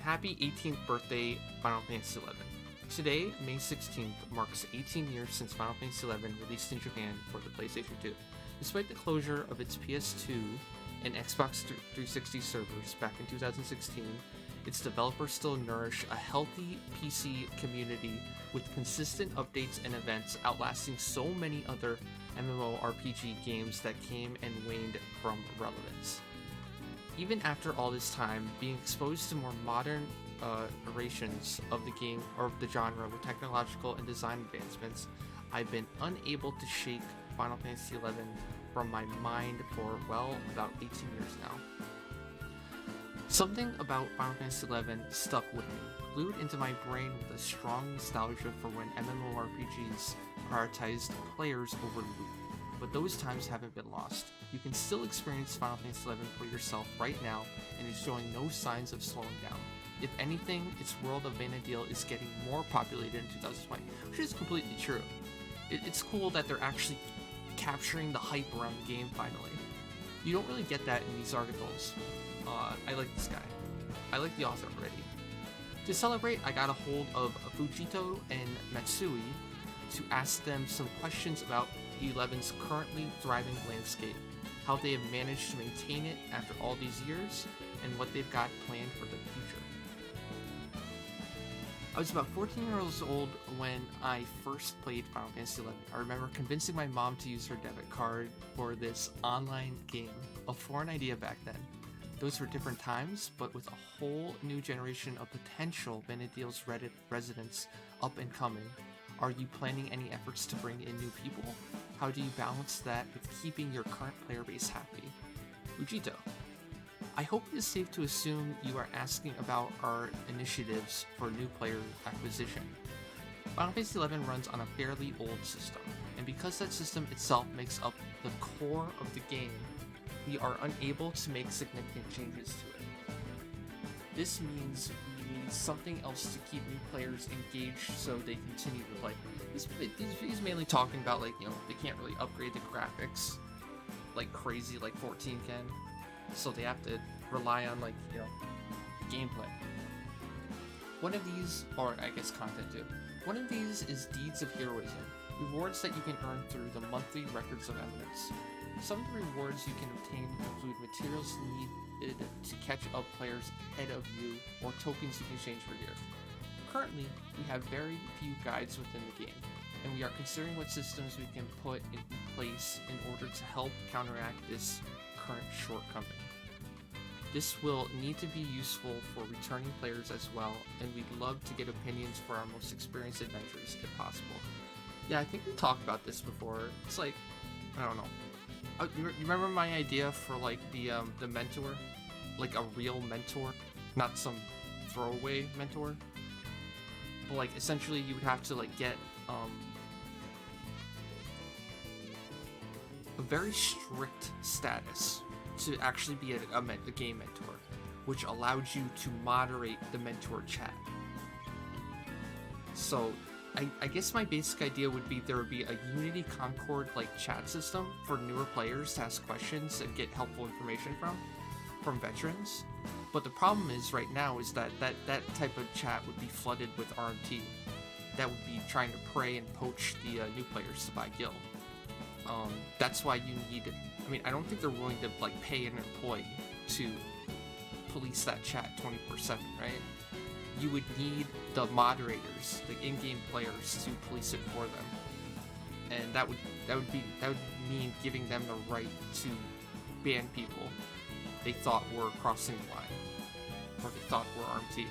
Happy 18th birthday, Final Fantasy XI. Today, May 16th, marks 18 years since Final Fantasy XI released in Japan for the PlayStation 2. Despite the closure of its PS2 and Xbox 360 servers back in 2016, its developers still nourish a healthy PC community with consistent updates and events outlasting so many other MMORPG games that came and waned from relevance. Even after all this time, being exposed to more modern iterations of the game or of the genre with technological and design advancements, I've been unable to shake Final Fantasy XI from my mind for, well, about 18 years now. Something about Final Fantasy XI stuck with me, glued into my brain with a strong nostalgia for when MMORPGs prioritized players over loot. But those times haven't been lost. You can still experience Final Fantasy XI for yourself right now, and it's showing no signs of slowing down. If anything, its world of Vana'diel is getting more populated in 2020, which is completely true. It's cool that they're actually capturing the hype around the game finally. You don't really get that in these articles. I like this guy. I like the author already. To celebrate, I got a hold of Fujito and Matsui to ask them some questions about 11's currently thriving landscape, how they have managed to maintain it after all these years, and what they've got planned for the future. I was about 14 years old when I first played Final Fantasy XI. I remember convincing my mom to use her debit card for this online game, a foreign idea back then. Those were different times, but with a whole new generation of potential Vana'diel's residents up and coming. Are you planning any efforts to bring in new people? How do you balance that with keeping your current player base happy? Fujito. I hope it is safe to assume you are asking about our initiatives for new player acquisition. Final Fantasy XI runs on a fairly old system, and because that system itself makes up the core of the game, we are unable to make significant changes to it. This means we need something else to keep new players engaged so they continue to play. He's mainly talking about, like, you know, they can't really upgrade the graphics like crazy like 14 can, so they have to rely on, like, you know, gameplay. One of these, or I guess content too, one of these is Deeds of Heroism, rewards that you can earn through the monthly Records of Eminence. Some of the rewards you can obtain include materials needed to catch up players ahead of you or tokens you can exchange for gear. Currently, we have very few guides within the game, and we are considering what systems we can put in place in order to help counteract this current shortcoming. This will need to be useful for returning players as well, and we'd love to get opinions for our most experienced adventurers if possible. Yeah, I think we talked about this before. It's like, I don't know. You remember my idea for, like, the mentor? Like a real mentor, not some throwaway mentor? But, like, essentially you would have to, like, get a very strict status to actually be a game mentor, which allowed you to moderate the mentor chat. So I guess my basic idea would be there would be a Unity Concord like chat system for newer players to ask questions and get helpful information from veterans. But the problem is right now is that type of chat would be flooded with RMT that would be trying to prey and poach the new players to buy guild. That's why you need, I mean, I don't think they're willing to, like, pay an employee to police that chat 24/7, right? You would need the moderators, the in-game players, to police it for them, and that would mean giving them the right to ban people they thought were crossing the line, or they thought were RMT.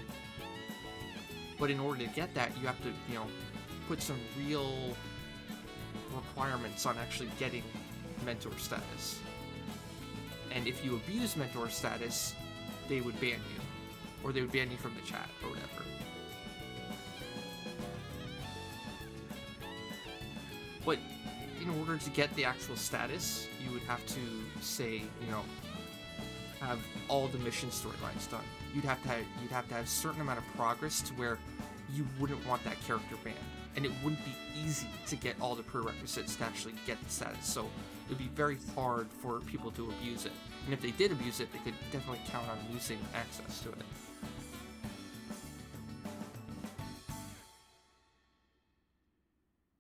But in order to get that, you have to, you know, put some real requirements on actually getting mentor status. And if you abuse mentor status, they would ban you. Or they would ban you from the chat, or whatever. But in order to get the actual status, you would have to say, you know, have all the mission storylines done. You'd have to have a certain amount of progress to where you wouldn't want that character banned. And it wouldn't be easy to get all the prerequisites to actually get the status. So it would be very hard for people to abuse it. And if they did abuse it, they could definitely count on losing access to it.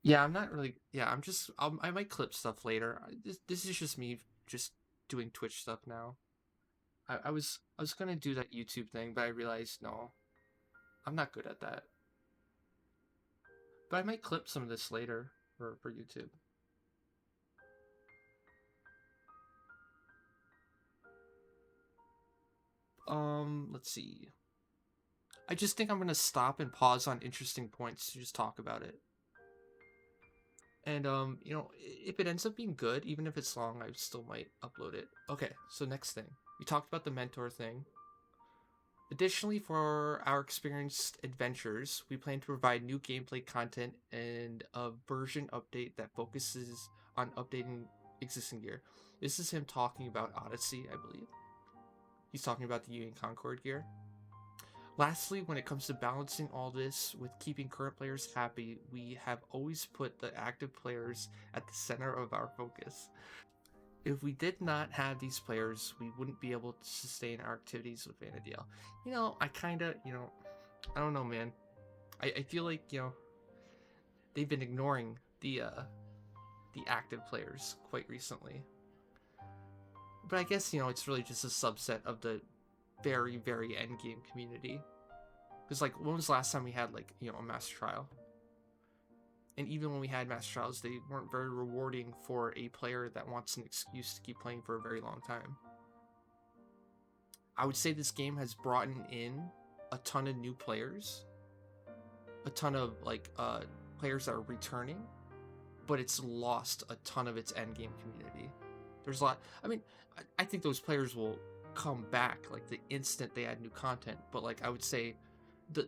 Yeah, I'm not really. Yeah, I might clip stuff later. This is just me just doing Twitch stuff now. I was gonna do that YouTube thing, but I realized no, I'm not good at that. But I might clip some of this later for YouTube. Let's see. I just think I'm gonna stop and pause on interesting points to just talk about it. And if it ends up being good, even if it's long, I still might upload it. Okay, so next thing. We talked about the mentor thing. Additionally, for our experienced adventures, we plan to provide new gameplay content and a version update that focuses on updating existing gear. This is him talking about Odyssey, I believe. He's talking about the Union Concord gear. Lastly, when it comes to balancing all this with keeping current players happy, we have always put the active players at the center of our focus. If we did not have these players, we wouldn't be able to sustain our activities with Vanadale. I kind of, I don't know, man. I feel like, they've been ignoring the active players quite recently. But I guess, it's really just a subset of the very, very end game community. Because, like, when was the last time we had, like, a mass trial? And even when we had mass trials, they weren't very rewarding for a player that wants an excuse to keep playing for a very long time. I would say this game has brought in a ton of new players, a ton of players that are returning, but it's lost a ton of its end game community. There's a lot. I mean, I think those players will come back like the instant they add new content. But like I would say, the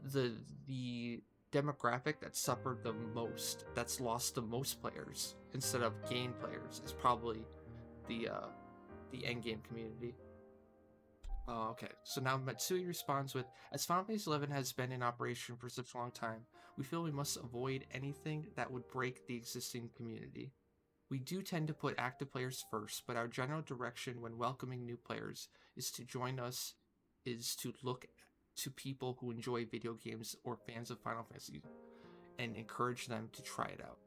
demographic that suffered the most, that's lost the most players instead of gained players, is probably the end game community. Okay, so now Matsui responds with, as Final Fantasy XI has been in operation for such a long time, we feel we must avoid anything that would break the existing community. We do tend to put active players first, but our general direction when welcoming new players is to look to people who enjoy video games or fans of Final Fantasy and encourage them to try it out.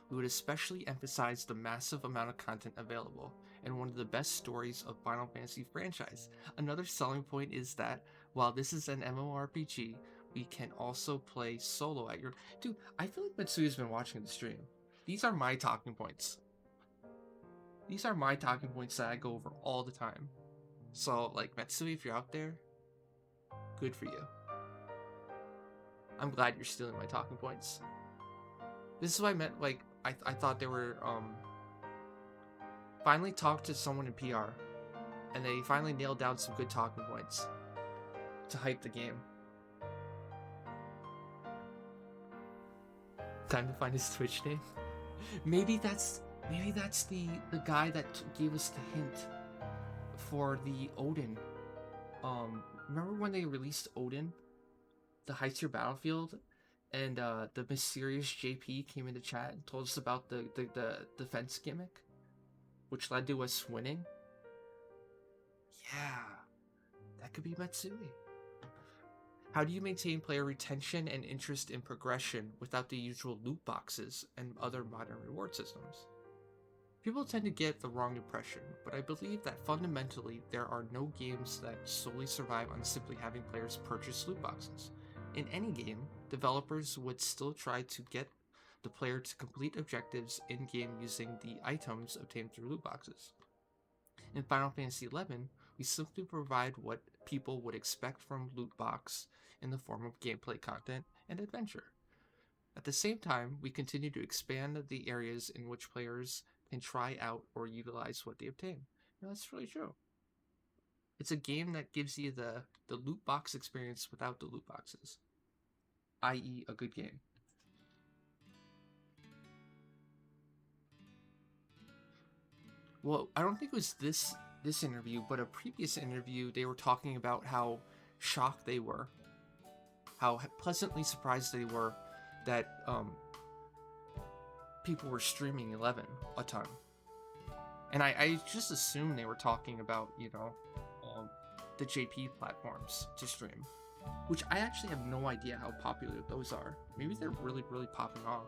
We would especially emphasize the massive amount of content available and one of the best stories of Final Fantasy franchise. Another selling point is that while this is an MMORPG, we can also play solo at your... Dude, I feel like Matsuya's been watching the stream. These are my talking points. These are my talking points that I go over all the time. So, like, Matsui, if you're out there, good for you. I'm glad you're stealing my talking points. This is what I meant, like, I thought they were, finally talked to someone in PR, and they finally nailed down some good talking points to hype the game. Time to find his Twitch name. Maybe that's the guy that gave us the hint for the Odin. Remember when they released Odin, the High Tier Battlefield, and the mysterious JP came into chat and told us about the defense gimmick, which led to us winning? Yeah, that could be Matsui. How do you maintain player retention and interest in progression without the usual loot boxes and other modern reward systems? People tend to get the wrong impression, but I believe that fundamentally there are no games that solely survive on simply having players purchase loot boxes. In any game, developers would still try to get the player to complete objectives in-game using the items obtained through loot boxes. In Final Fantasy XI, we simply provide what people would expect from loot box in the form of gameplay content and adventure. At the same time, we continue to expand the areas in which players can try out or utilize what they obtain. That's really true. It's a game that gives you the loot box experience without the loot boxes, i.e. a good game. Well, I don't think it was this interview, but a previous interview, they were talking about how shocked they were, how pleasantly surprised they were that people were streaming 11 a ton. And I just assumed they were talking about, the JP platforms to stream. which I actually have no idea how popular those are. Maybe they're really, really popping off.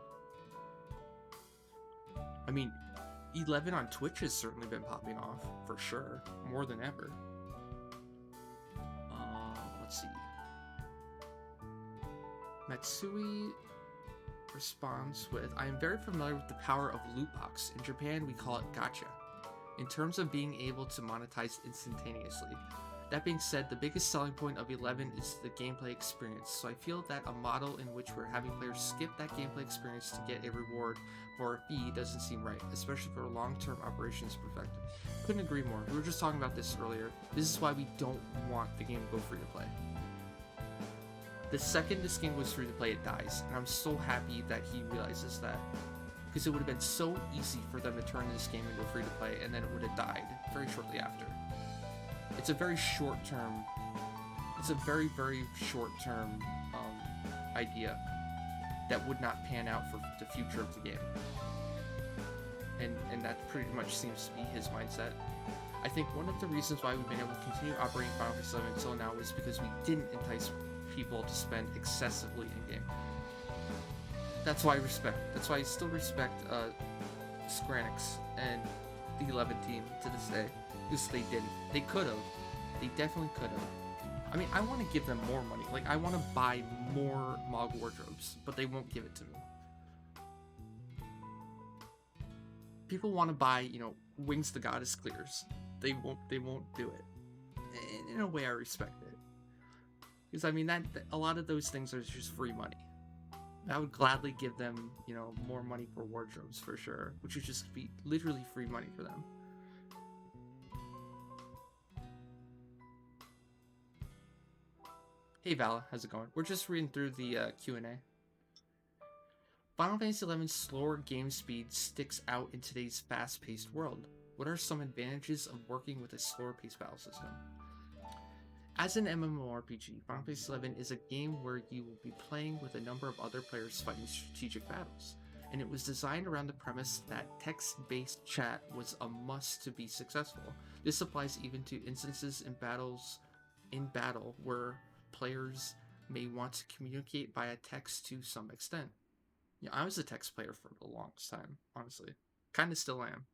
I mean, 11 on Twitch has certainly been popping off, for sure, more than ever. Let's see. Matsui responds with, I am very familiar with the power of loot box. In Japan, we call it gacha, in terms of being able to monetize instantaneously. That being said, the biggest selling point of 11 is the gameplay experience, so I feel that a model in which we're having players skip that gameplay experience to get a reward for a fee doesn't seem right, especially for a long-term operations perspective. Couldn't agree more. We were just talking about this earlier. This is why we don't want the game to go free to play. The second this game goes free to play, it dies, and I'm so happy that he realizes that, because it would have been so easy for them to turn this game into free to play, and then it would have died very shortly after. It's a very short-term, very short-term idea that would not pan out for the future of the game. And that pretty much seems to be his mindset. I think one of the reasons why we've been able to continue operating Final Fantasy XI until now is because we didn't entice people to spend excessively in-game. That's why I still respect Square Enix and the 11 team to this day. Because they didn't. They could have. They definitely could have. I mean, I want to give them more money. Like, I want to buy more Mog wardrobes, but they won't give it to me. People want to buy, you know, Wings the Goddess clears. They won't do it. In a way, I respect it. Because, I mean, that a lot of those things are just free money. I would gladly give them, you know, more money for wardrobes, for sure. Which would just be literally free money for them. Hey Vala, how's it going? We're just reading through the Q&A. Final Fantasy XI's slower game speed sticks out in today's fast-paced world. What are some advantages of working with a slower-paced battle system? As an MMORPG, Final Fantasy XI is a game where you will be playing with a number of other players fighting strategic battles, and it was designed around the premise that text-based chat was a must to be successful. This applies even to instances in battle where players may want to communicate via text to some extent. Yeah, I was a text player for the longest time, honestly. Kinda still am.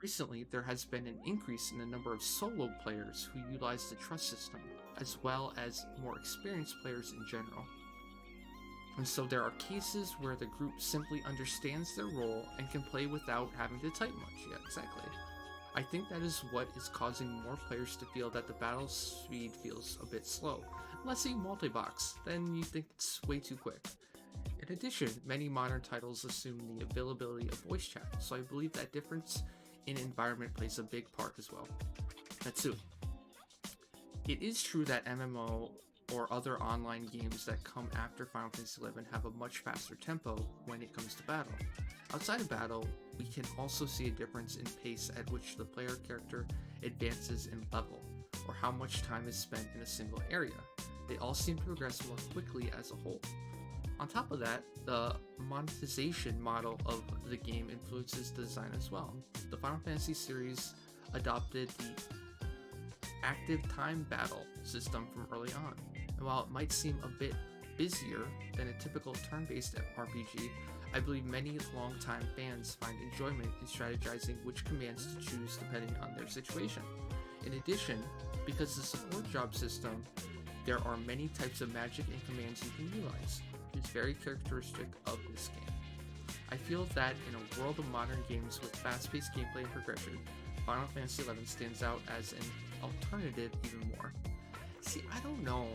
Recently, there has been an increase in the number of solo players who utilize the trust system, as well as more experienced players in general. And so there are cases where the group simply understands their role and can play without having to type much. Yeah, exactly. I think that is what is causing more players to feel that the battle speed feels a bit slow. Unless you multi-box, then you think it's way too quick. In addition, many modern titles assume the availability of voice chat, so I believe that difference in environment plays a big part as well. Natsu. It is true that MMO or other online games that come after Final Fantasy XI have a much faster tempo when it comes to battle. Outside of battle, we can also see a difference in pace at which the player character advances in level, or how much time is spent in a single area. They all seem to progress more quickly as a whole. On top of that, the monetization model of the game influences the design as well. The Final Fantasy series adopted the active time battle system from early on, and while it might seem a bit busier than a typical turn-based RPG, I believe many longtime fans find enjoyment in strategizing which commands to choose depending on their situation. In addition, because the support job system, there are many types of magic and commands you can utilize, which is very characteristic of this game. I feel that in a world of modern games with fast-paced gameplay and progression, Final Fantasy XI stands out as an alternative even more. See, I don't know.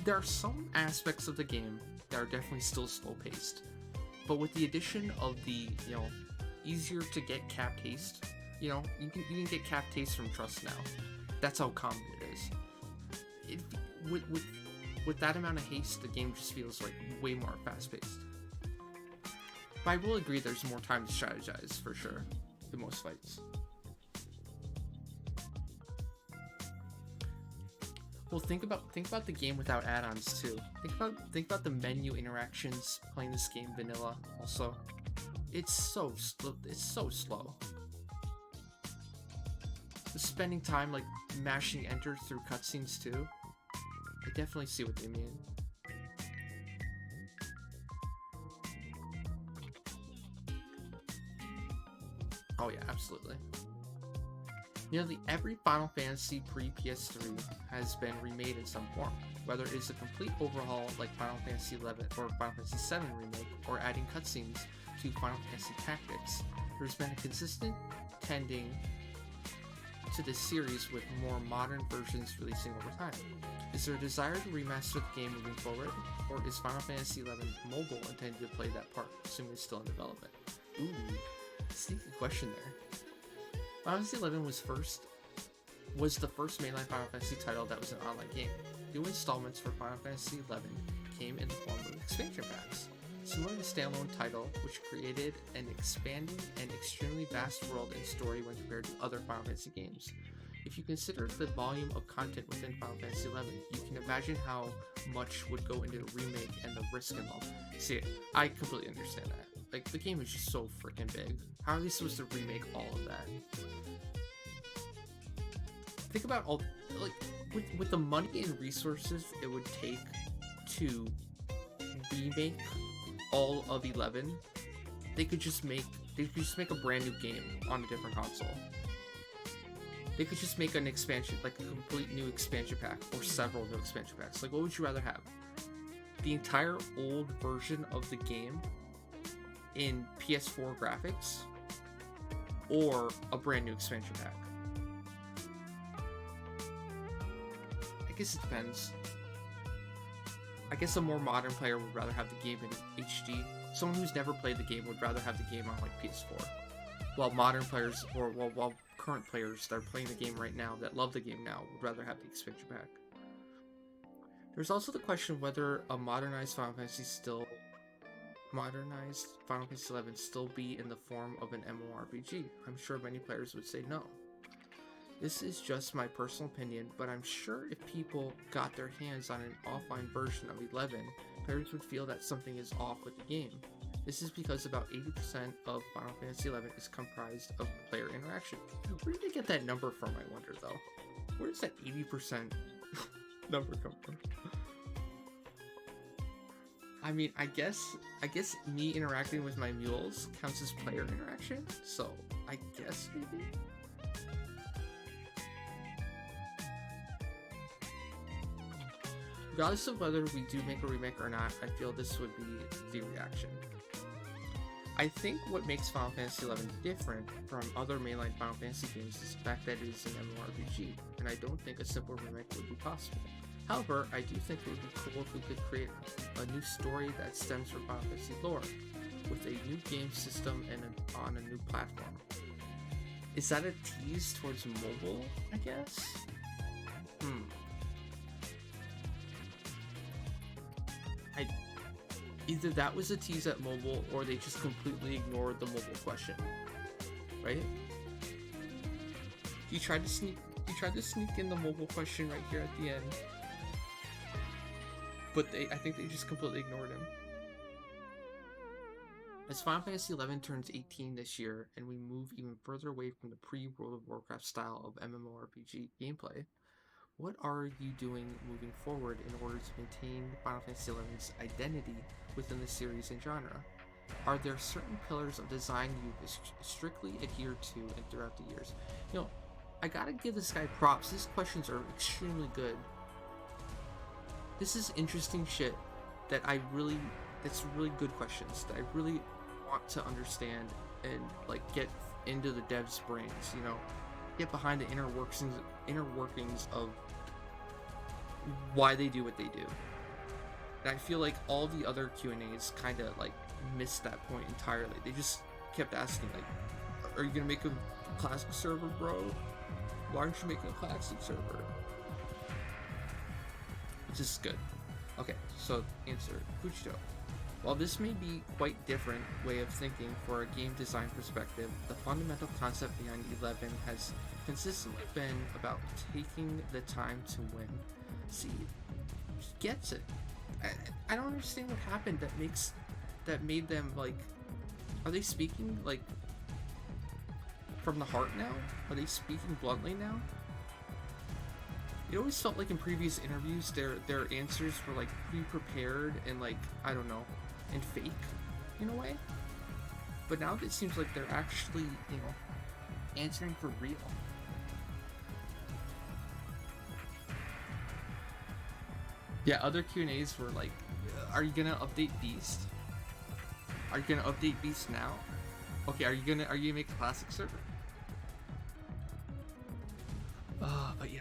There are some aspects of the game that are definitely still slow-paced, but with the addition of the, easier to get capped haste, you can get capped haste from Trust now. That's how common it is. With that amount of haste, the game just feels like way more fast-paced. But I will agree there's more time to strategize, for sure, in most fights. Well, think about the game without add-ons too. Think about the menu interactions playing this game vanilla. Also, it's so slow. The spending time like mashing enter through cutscenes too. I definitely see what they mean. Oh yeah, absolutely. Nearly every Final Fantasy pre-PS3 has been remade in some form, whether it is a complete overhaul like Final Fantasy XI or Final Fantasy VII Remake, or adding cutscenes to Final Fantasy Tactics. There's been a consistent tending to this series with more modern versions releasing over time. Is there a desire to remaster the game moving forward, or is Final Fantasy XI Mobile intended to play that part, assuming it's still in development? Ooh, sneaky question there. Final Fantasy XI was the first mainline Final Fantasy title that was an online game. New installments for Final Fantasy XI came in the form of expansion packs. Similar to the standalone title, which created an expanding and extremely vast world and story when compared to other Final Fantasy games. If you consider the volume of content within Final Fantasy XI, you can imagine how much would go into the remake and the risk involved. See, I completely understand that. Like, the game is just so freaking big. How are they supposed to remake all of that? Think about all, like, with the money and resources it would take to remake all of 11, they could just make a brand new game on a different console. They could just make an expansion, like a complete new expansion pack, or several new expansion packs. Like, what would you rather have? The entire old version of the game in PS4 graphics, or a brand new expansion pack? I guess it depends. I guess a more modern player would rather have the game in HD. Someone who's never played the game would rather have the game on like PS4. While modern players, or while current players that are playing the game right now, that love the game now, would rather have the expansion pack. There's also the question whether a modernized Final Fantasy XI still be in the form of an MMORPG. I'm sure many players would say no. This is just my personal opinion, but I'm sure if people got their hands on an offline version of 11, players would feel that something is off with the game. This is because about 80% of Final Fantasy XI is comprised of player interaction. Where did they get that number from, I wonder, though? Where does that 80% number come from? I mean, I guess me interacting with my mules counts as player interaction, so I guess maybe? Regardless of whether we do make a remake or not, I feel this would be the reaction. I think what makes Final Fantasy XI different from other mainline Final Fantasy games is the fact that it is an MMORPG, and I don't think a simple remake would be possible. However, I do think it would be cool if we could create a new story that stems from Final Fantasy lore, with a new game system and on a new platform. Is that a tease towards mobile, I guess? Either that was a tease at mobile, or they just completely ignored the mobile question, right? You tried to sneak in the mobile question right here at the end, but I think they just completely ignored him. As Final Fantasy XI turns 18 this year, and we move even further away from the pre-World of Warcraft style of MMORPG gameplay, what are you doing moving forward in order to maintain Final Fantasy XI's identity within the series and genre? Are there certain pillars of design you've strictly adhered to and throughout the years? You know, I gotta give this guy props. These questions are extremely good. This is interesting shit that's really good questions that I really want to understand and like get into the devs' brains, you know, get behind the inner workings of why they do what they do. And I feel like all the other Q&As kind of like missed that point entirely. They just kept asking like, are you gonna make a classic server, bro? Why aren't you making a classic server? Which is good. Okay, so answer, Fujito. While this may be quite different way of thinking for a game design perspective, the fundamental concept behind 11 has consistently been about taking the time to win. See, he gets it. I don't understand what happened that made them like, are they speaking like, from the heart now? Are they speaking bluntly now? It always felt like in previous interviews their answers were like pre-prepared and like, I don't know, and fake in a way. But now it seems like they're actually, you know, answering for real. Yeah, other Q&As were like, are you gonna update Beast? Are you gonna update Beast now? Okay, are you gonna make a classic server? But yeah.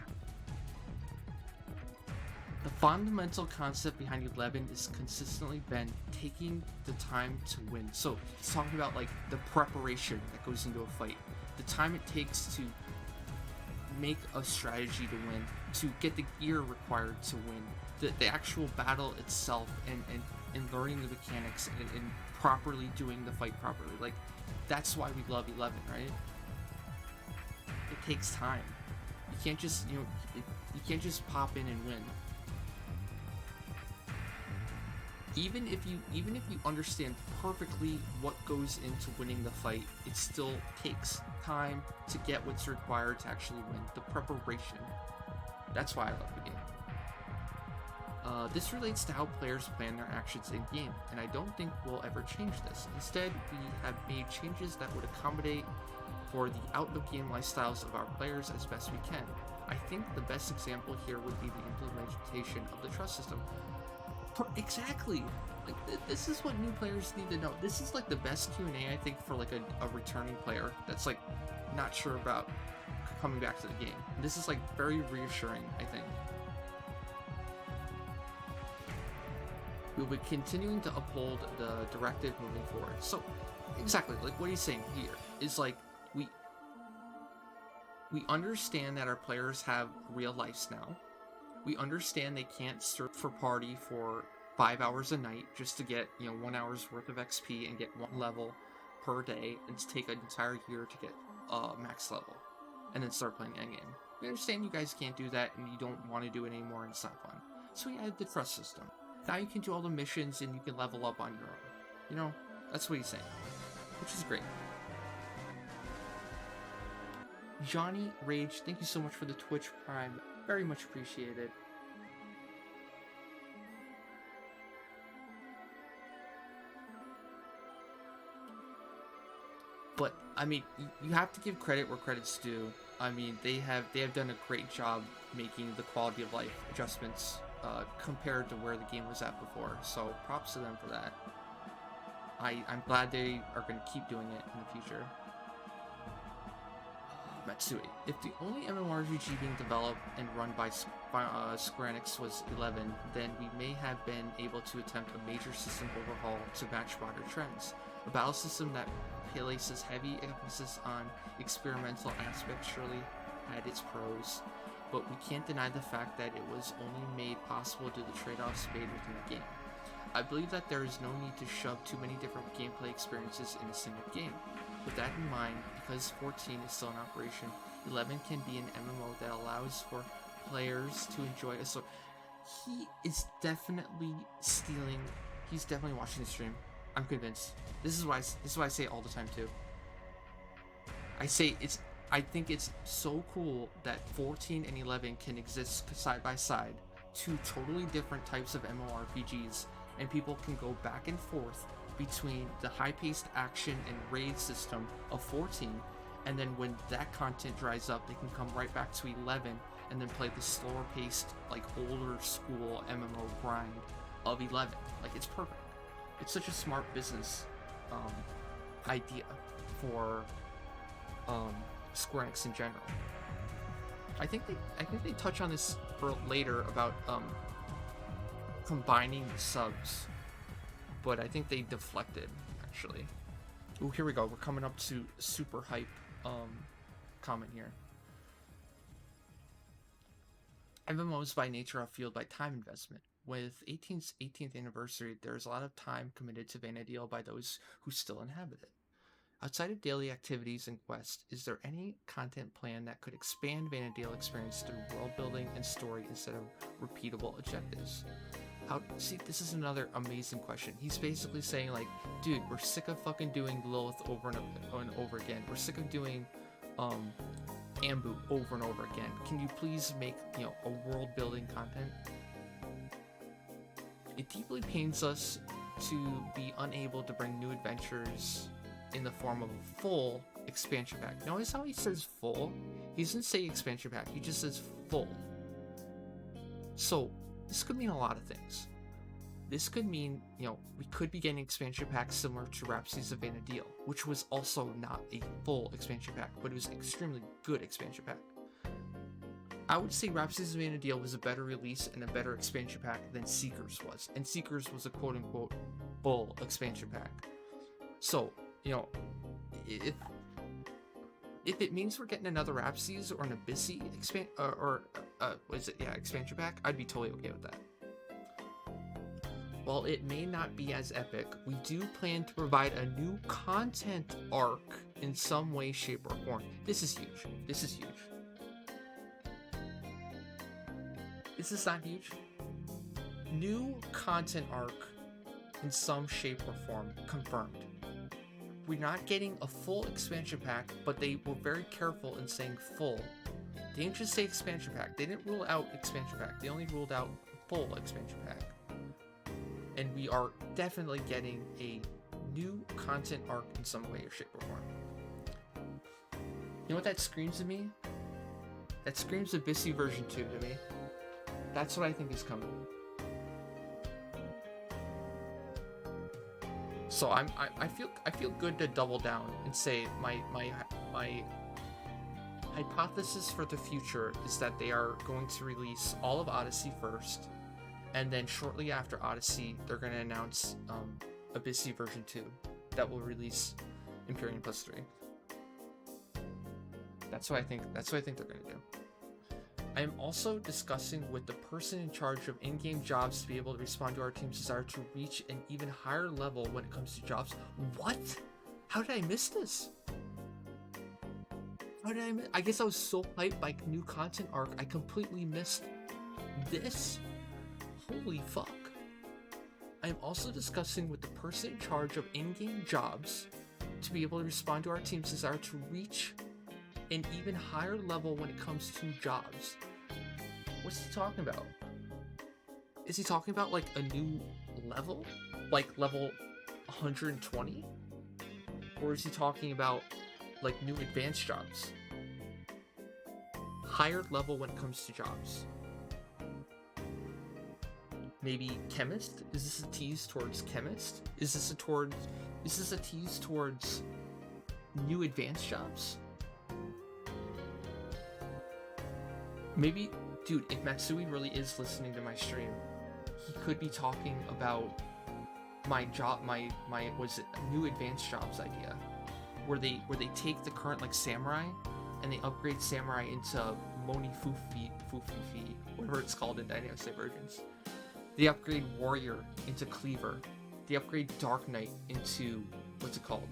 The fundamental concept behind 11 is consistently been taking the time to win. So he's talking about like the preparation that goes into a fight, the time it takes to make a strategy to win, to get the gear required to win, the actual battle itself, and learning the mechanics and properly doing the fight properly. Like, that's why we love 11, right? It takes time. You can't just, you can't just pop in and win. Even if you understand perfectly what goes into winning the fight, it still takes time to get what's required to actually win. The preparation. That's why I love the game. This relates to how players plan their actions in game, and I don't think we'll ever change this. Instead, we have made changes that would accommodate for the out-of-game lifestyles of our players as best we can. I think the best example here would be the implementation of the trust system. Exactly. Like, this is what new players need to know. This is like the best Q&A, I think, for like a returning player that's like not sure about coming back to the game. This is like very reassuring, I think. We'll be continuing to uphold the directive moving forward. So, exactly, like what he's saying here is like we understand that our players have real lives now. We understand they can't search for party for 5 hours a night just to get, 1 hour's worth of XP and get 1 level per day, and to take an entire year to get max level, and then start playing endgame. We understand you guys can't do that and you don't want to do it anymore and it's not fun. So we added the trust system. Now you can do all the missions and you can level up on your own. That's what he's saying, which is great. Johnny Rage, thank you so much for the Twitch Prime. Very much appreciated. But I mean, you have to give credit where credit's due. I mean, they have done a great job making the quality of life adjustments compared to where the game was at before. So props to them for that. I'm glad they are going to keep doing it in the future. Matsui. If the only MMORPG being developed and run by Square Enix was 11, then we may have been able to attempt a major system overhaul to match modern trends. A battle system that places heavy emphasis on experimental aspects surely had its pros, but we can't deny the fact that it was only made possible due to the trade-offs made within the game. I believe that there is no need to shove too many different gameplay experiences in a single game. With that in mind, because 14 is still in operation, 11 can be an MMO that allows for players to enjoy a story. He is definitely stealing. He's definitely watching the stream. I'm convinced. This is why I say it all the time too. I think it's so cool that 14 and 11 can exist side by side, two totally different types of MMORPGs, and people can go back and forth between the high-paced action and raid system of 14, and then when that content dries up, they can come right back to 11 and then play the slower-paced, like older school MMO grind of 11. Like, it's perfect. It's such a smart business idea for Square Enix in general. I think they touch on this for later about combining the subs, but I think they deflected, actually. Ooh, here we go. We're coming up to super hype comment here. MMOs by nature are fueled by time investment. With 18th anniversary, there's a lot of time committed to Vana'diel by those who still inhabit it. Outside of daily activities and quests, is there any content plan that could expand Vana'diel experience through world building and story instead of repeatable objectives? See, this is another amazing question. He's basically saying, like, dude, we're sick of fucking doing Lilith over and over again. We're sick of doing um, Ambu over and over again. Can you please make, a world building content? It deeply pains us to be unable to bring new adventures in the form of a full expansion pack. Notice how he says full? He doesn't say expansion pack, he just says full. So this could mean a lot of things. This could mean, we could be getting expansion packs similar to Rhapsodies of Vana'diel, which was also not a full expansion pack, but it was an extremely good expansion pack. I would say Rhapsodies of Vana'diel was a better release and a better expansion pack than Seekers was, and Seekers was a quote-unquote full expansion pack. So, if it means we're getting another Rhapsodies or an Abyssy expansion pack, I'd be totally okay with that. While it may not be as epic, we do plan to provide a new content arc in some way, shape, or form. This is huge. This is huge. Is this not huge? New content arc in some shape or form, confirmed. We're not getting a full expansion pack, but they were very careful in saying full. They didn't just say expansion pack. They didn't rule out expansion pack. They only ruled out full expansion pack. And we are definitely getting a new content arc in some way or shape or form. You know what that screams to me? That screams Abyssy version 2 to me. That's what I think is coming. So I feel good to double down and say my hypothesis for the future is that they are going to release all of Odyssey first, and then shortly after Odyssey they're going to announce Abyssy version 2 that will release Empyrean Plus 3. That's what I think they're going to do. I am also discussing with the person in charge of in-game jobs to be able to respond to our team's desire to reach an even higher level when it comes to jobs. What? How did I miss this? I guess I was so hyped by new content arc, I completely missed this. Holy fuck. I am also discussing with the person in charge of in-game jobs to be able to respond to our team's desire to reach an even higher level when it comes to jobs. What's he talking about? Is he talking about like a new level? Like level 120? Or is he talking about like new advanced jobs? Higher level when it comes to jobs. Maybe chemist? Is this a tease towards chemist? Is this a tease towards new advanced jobs? Maybe, dude, if Matsui really is listening to my stream, he could be talking about my job, my new advanced jobs idea, where they take the current like samurai and they upgrade samurai into Moni Fufi, whatever it's called in Dynamics Divergence. They upgrade warrior into cleaver. They upgrade Dark Knight into what's it called?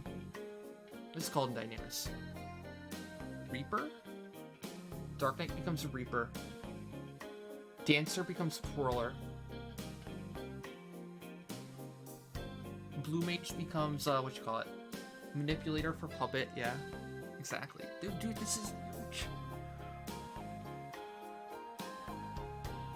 What's it called in Dynamics? Reaper? Dark Knight becomes a Reaper. Dancer becomes Twirler. Blue Mage becomes, Manipulator for Puppet, yeah. Exactly. Dude, this is huge.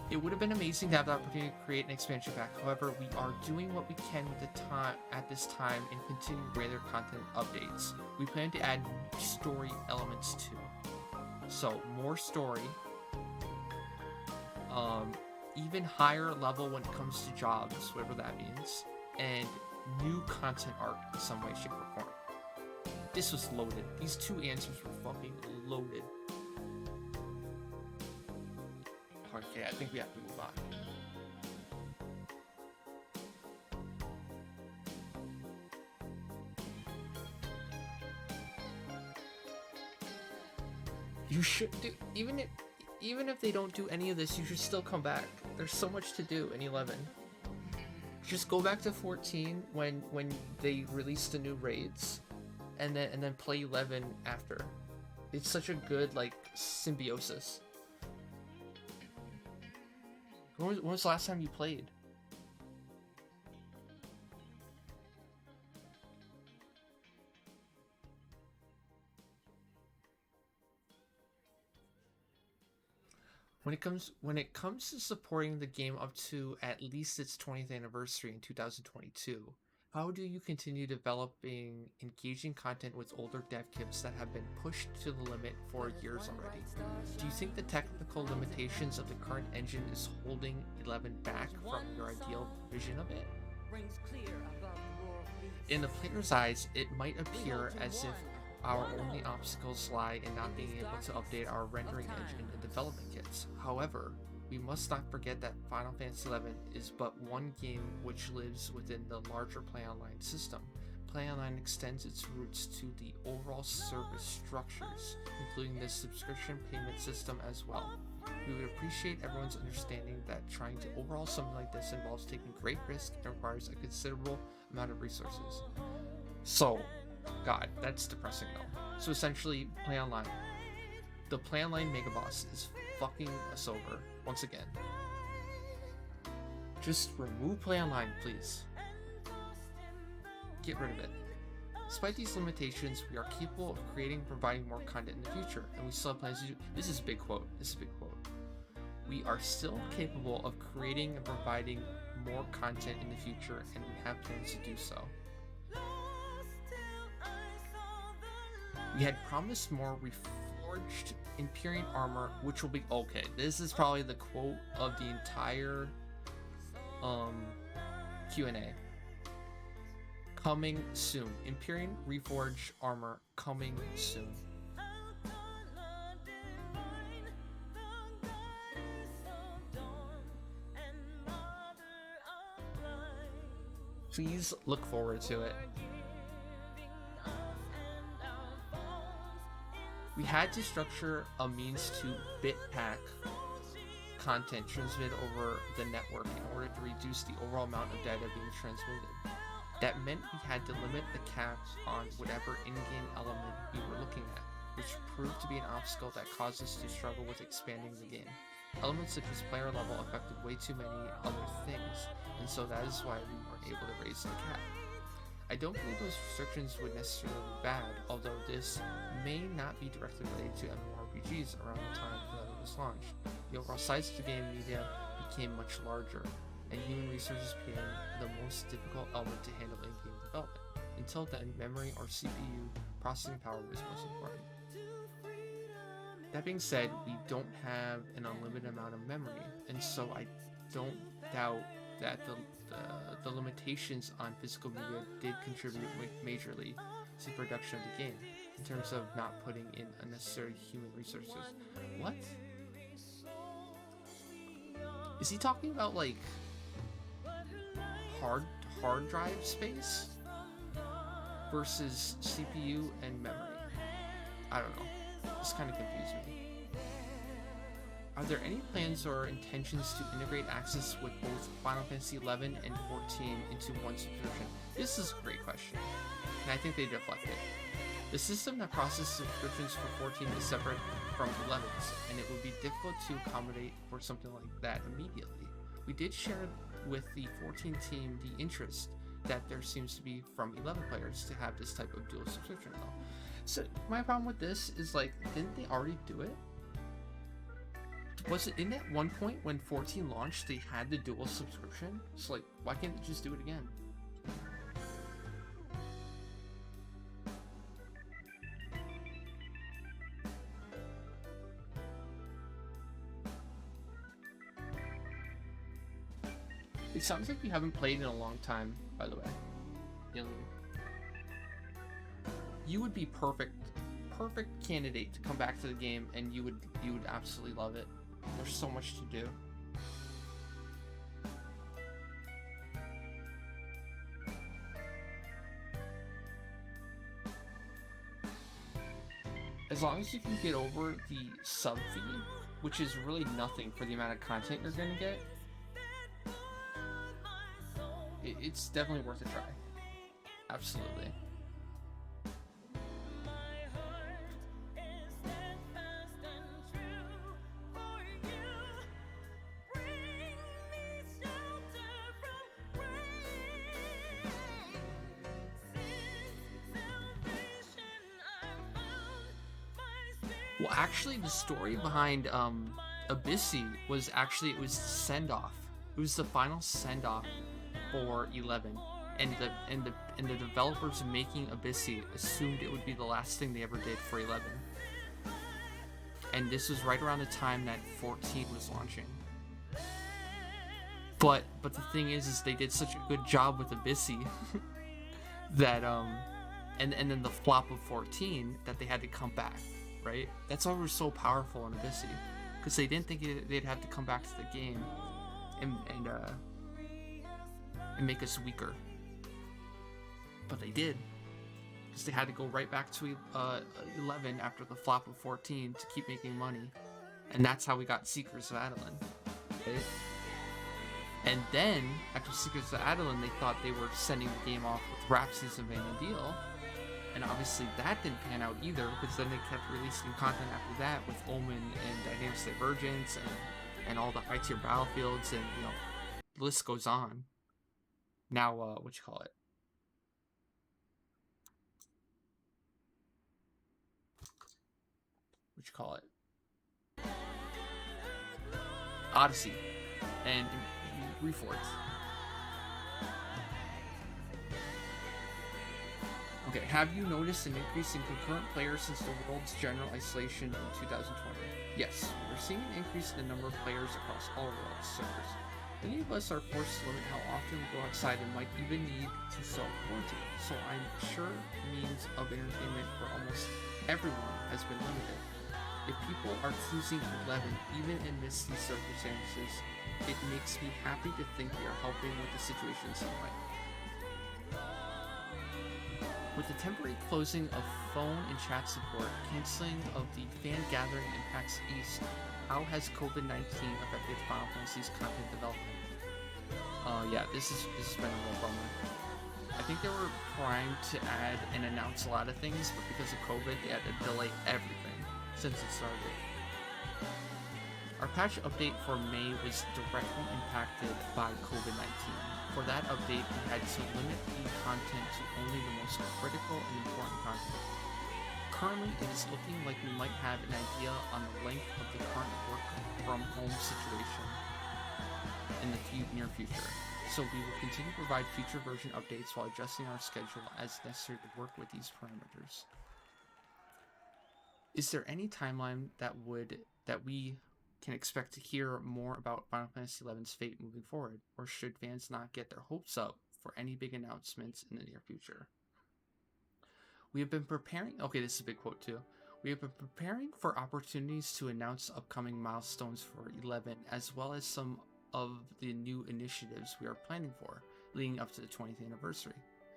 It would have been amazing to have the opportunity to create an expansion pack. However, we are doing what we can with the time at this time and continue greater content updates. We plan to add story elements too. So more story, even higher level when it comes to jobs, whatever that means, and new content arc in some way, shape, or form. This was loaded. These two answers were fucking loaded. Okay, I think we have to move on. You should do, even if they don't do any of this, you should still come back. There's so much to do in 11. Just go back to 14 when they release the new raids, and then play 11 after. It's such a good like symbiosis. When was the last time you played? When it comes to supporting the game up to at least its 20th anniversary in 2022, how do you continue developing engaging content with older dev kits that have been pushed to the limit for years already? Do you think the technical limitations of the current engine is holding 11 back from your ideal vision of it? In the player's eyes, it might appear as if our only obstacles lie in not being able to update our rendering engine and development kits. However, we must not forget that Final Fantasy XI is but one game which lives within the larger Play Online system. Play Online extends its roots to the overall service structures, including the subscription payment system as well. We would appreciate everyone's understanding that trying to overhaul something like this involves taking great risk and requires a considerable amount of resources. So, God, that's depressing though. So essentially, Play Online. The Play Online Mega Boss is fucking us over once again. Just remove Play Online, please. Get rid of it. Despite these limitations, we are capable of creating and providing more content in the future, and we still have plans to do. This is a big quote. We are still capable of creating and providing more content in the future, and we have plans to do so. We had promised more reforged Empyrean armor, which will be okay. This is probably the quote of the entire Q&A. Coming soon. Empyrean reforged armor coming soon. Please look forward to it. We had to structure a means to bitpack content transmitted over the network in order to reduce the overall amount of data being transmitted. That meant we had to limit the caps on whatever in-game element we were looking at, which proved to be an obstacle that caused us to struggle with expanding the game. Elements such as player level affected way too many other things, and so that is why we weren't able to raise the cap. I don't believe those restrictions would necessarily be bad, although this may not be directly related to MMORPGs around the time that it was launched. The overall size of the game media became much larger, and human resources became the most difficult element to handle in game development. Until then, memory or CPU processing power was most important. That being said, we don't have an unlimited amount of memory, and so I don't doubt that the limitations on physical media did contribute majorly to the production of the game, in terms of not putting in unnecessary human resources. What? Is he talking about like hard drive space versus CPU and memory? I don't know. This kind of confused me. Are there any plans or intentions to integrate access with both Final Fantasy XI and 14 into one subscription? This is a great question, and I think they deflect it. The system that processes subscriptions for 14 is separate from 11's, and it would be difficult to accommodate for something like that immediately. We did share with the 14 team the interest that there seems to be from 11 players to have this type of dual subscription though. So my problem with this is, like, didn't they already do it? Was it in at one point when 14 launched they had the dual subscription? So like, why can't they just do it again? It sounds like you haven't played in a long time, by the way. You would be perfect candidate to come back to the game, and you would absolutely love it. There's so much to do. As long as you can get over the sub fee, which is really nothing for the amount of content you're gonna get, it's definitely worth a try. Absolutely. Well, actually, the story behind Abyssy was actually, it was send off. It was the final send off for 11, and the developers making Abyssy assumed it would be the last thing they ever did for 11. And this was right around the time that 14 was launching. But the thing is they did such a good job with Abyssy that and then the flop of 14 that they had to come back, right? That's why it was so powerful in Abyssy, because they didn't think they'd have to come back to the game and make us weaker, but they did, because they had to go right back to 11 after the flop of 14 to keep making money, and that's how we got Seekers of Adeline, right? And then after Seekers of Adeline, they thought they were sending the game off with Rhapsodies of Vana'diel, and obviously that didn't pan out either, because then they kept releasing content after that with Omen and Dynamics Divergence and all the high tier battlefields, and you know, the list goes on. Now, what you call it? Odyssey and Reforged. Okay, have you noticed an increase in concurrent players since the world's general isolation in 2020? Yes, we're seeing an increase in the number of players across all world servers. Many of us are forced to limit how often we go outside and might even need to self-quarantine, so I'm sure means of entertainment for almost everyone has been limited. If people are choosing 11 even amidst these circumstances, it makes me happy to think we are helping with the situation in some way. With the temporary closing of phone and chat support, canceling of the fan gathering in PAX East, how has COVID-19 affected Final Fantasy's content development? Yeah, this has been a real bummer. I think they were trying to add and announce a lot of things, but because of COVID, they had to delay everything since it started. Our patch update for May was directly impacted by COVID-19. For that update, we had to limit the content to only the most critical and important content. Currently, it is looking like we might have an idea on the length of the current work from home situation in the near future. So we will continue to provide future version updates while adjusting our schedule as necessary to work with these parameters. Is there any timeline that we can expect to hear more about Final Fantasy XI's fate moving forward, or should fans not get their hopes up for any big announcements in the near future? We have been preparing, okay, this is a big quote too. We have been preparing for opportunities to announce upcoming milestones for 11, as well as some of the new initiatives we are planning for, leading up to the 20th anniversary.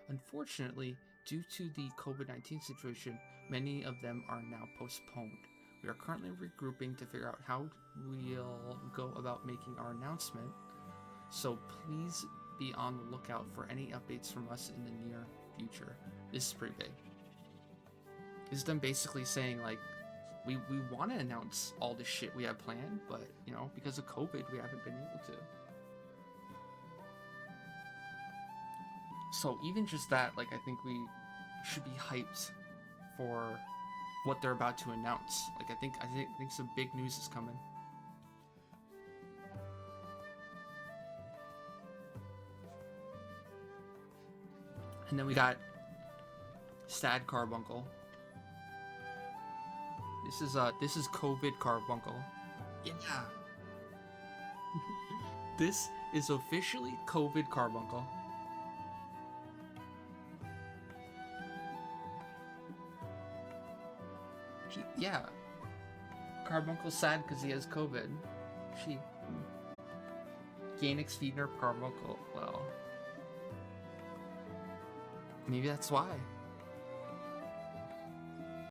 Unfortunately, due to the COVID-19 situation, many of them are now postponed. We are currently regrouping to figure out how we'll go about making our announcement, so please be on the lookout for any updates from us in the near future. This is pretty big. This is them basically saying, like, we want to announce all the shit we have planned, but, you know, because of COVID, we haven't been able to. So even just that, like, I think we should be hyped for what they're about to announce. Like, I think some big news is coming. And then we got Sad Carbuncle. This is COVID Carbuncle. Yeah. This is officially COVID Carbuncle. Yeah. Carbuncle's sad because he has COVID. Gainix Feedner Carbuncle. Well, maybe that's why.